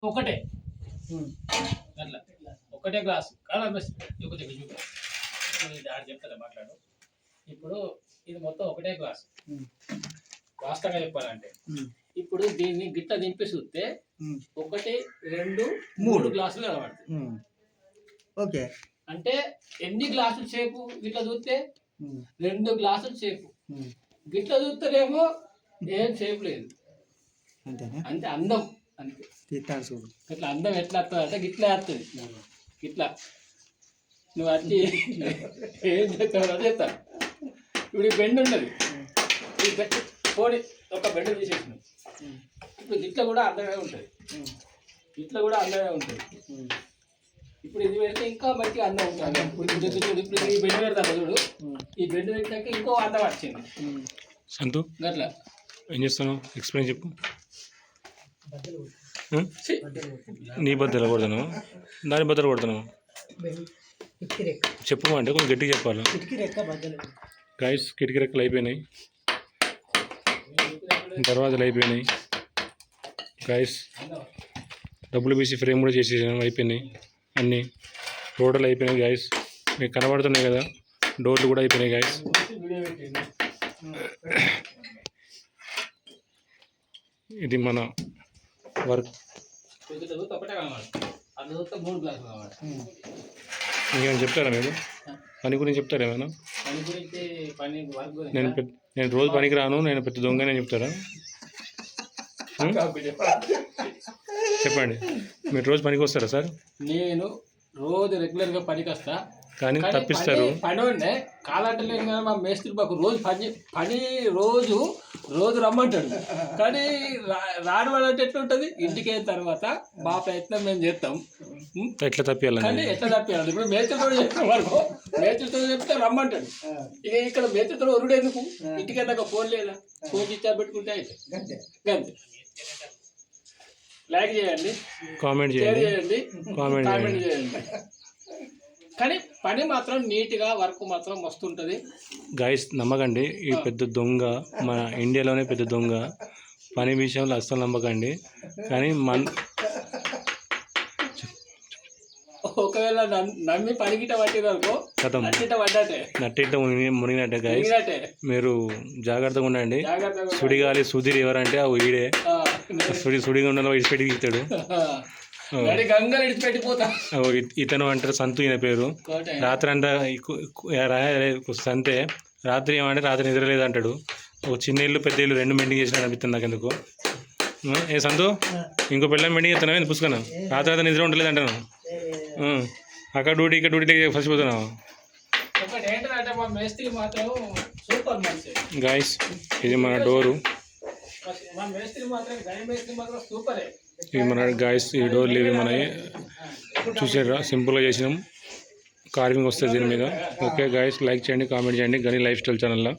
ఒకటే అట్లా ఒకటే గ్లాస్ చెప్తారా మాట్లాడు. ఇప్పుడు ఇది మొత్తం ఒకటే గ్లాస్. వాస్తవంగా చెప్పాలంటే ఇప్పుడు దీన్ని గిట్ట దింపి చూస్తే 1 2 3 గ్లాసులు కనబడతాయి. ఓకే, అంటే ఎన్ని గ్లాసులు సేపు గిట్ల చూస్తే 2 గ్లాసులు సేపు, గిట్ల చూస్తేనేమో ఏం సేపు లేదు. అంతేనా? అంటే అందం అంతే. ఇట్లా అందం ఎట్లా వస్తుంది అంటే గిట్లా వస్తుంది. గిట్లా నువ్వు వచ్చి ఏం చేస్తావు చేస్తా. ఇప్పుడు ఈ బెండ్ ఉన్నది, ఈ బెండ్ పోనీ ఒక బెండ్ తీసేసినావు. ఇప్పుడు గిట్ల కూడా అందమే ఉంటుంది, ఇట్లా కూడా అందమే ఉంటుంది. ఇప్పుడు ఇది పెడితే ఇంకా మంచిగా అందం ఉంటుంది. ఇప్పుడు ఈ బెండ్ పెడతాను చూడు, ఈ బెండ్ పెట్టాక ఇంకో అందం వచ్చింది. సంతు అట్లా ఏం చేస్తాను ఎక్స్ప్లెయిన్ చెప్పు. నీ బద్దలు కొడతాను, దాని బద్దలు కొడతాను చెప్పు అంటే కొంచెం గట్టిగా చెప్పాలి. గైస్ కిటికీ రెక్కలు అయిపోయినాయి, దర్వాజాలు అయిపోయినాయి. గైస్ WBC ఫ్రేమ్ కూడా చేసేసాను, అయిపోయినాయి అన్నీ. టోటల్ అయిపోయినాయి గైస్, మీకు కనబడుతున్నాయి కదా. డోర్లు కూడా అయిపోయినాయి గైస్. ఇది మన వర్క్. ఇంకేమైనా చెప్తారా మీరు? పని గురించి చెప్తారా ఏమైనా? నేను రోజు పనికి రాను, నేను పెద్ద దొంగనే చెప్తారా? చెప్పండి, మీరు రోజు పనికి వస్తారా సార్? నేను రోజు రెగ్యులర్గా పనికి వస్తా, కానీ తప్పిస్తారు. పని ఉండే కాలంటలేదు కదా మా మేస్త్రి బాకు. రోజు పని రోజు రమ్మంటాడు, కానీ రాని అంటే ఎట్లా ఉంటుంది. ఇంటికి అయిన తర్వాత మా ప్రయత్నం మేము చేస్తాం. ఎట్లా తప్పియాలి, కానీ ఎట్లా తప్పియాలి. ఇప్పుడు మేస్త్రితో చెప్తాం వరకు, మేస్త్రితో చెప్తే రమ్మంటాడు. ఇక ఇక్కడ మేస్త్రితో ఒరుడు ఎందుకు? ఇంటికి వెళ్ళాక ఫోన్ లేదా, ఫోన్ ఇచ్చా పెట్టుకుంటే అయితే అంతే. లైక్ చేయండి, కామెంట్ చేయండి, కామెంట్ చేయండి. కానీ పని మాత్రం నీట్గా, వర్క్ మాత్రం మస్తు ఉంటుంది. గైస్ నమ్మకండి, ఈ పెద్ద దొంగ మన ఇండియాలోనే పెద్ద దొంగ. పని విషయంలో అస్సలు నమ్మకండి. కానీ ఒకవేళ నమ్మి పనికిట పట్టిననుకో నట్టిట మునిగినట్టే గైస్. మీరు జాగ్రత్తగా ఉండండి. సుడిగాలి సుధీర్ ఎవరంటే ఆ ఈడే సుడిగా ఉండాలో ఇడిచిపెట్టి ఇస్తాడు. ఇతను అంటారు సంతు, ఈయన పేరు. రాత్రి అంతా సంతే, రాత్రి ఏమంటే రాత్రి నిద్రలేదు అంటాడు. ఒక చిన్న ఇల్లు పెద్ద ఇల్లు రెండు మెండింగ్ చేసినా అనిపిస్తుంది నాకు ఎందుకు. ఏ సంతు, ఇంకో పిల్లలు మెండింగ్ చేస్తున్నావు పుస్తకం. రాత్రి నిద్ర ఉండలేదు అంటాను. అక్కడ డ్యూటీ ఇక్కడ డ్యూటీ ఫస్ట్ పోతున్నావు. గాయస్ ఇది మన డోరు, ఇది మన గాయస్ ఈ డోర్లు ఇవి మనవి. చూసారా సింపుల్గా చేసినాం, కార్వింగ్ వస్తుంది దీని మీద. ఓకే గాయస్, లైక్ చేయండి, కామెంట్ చేయండి గని లైఫ్ స్టైల్ ఛానల్లో.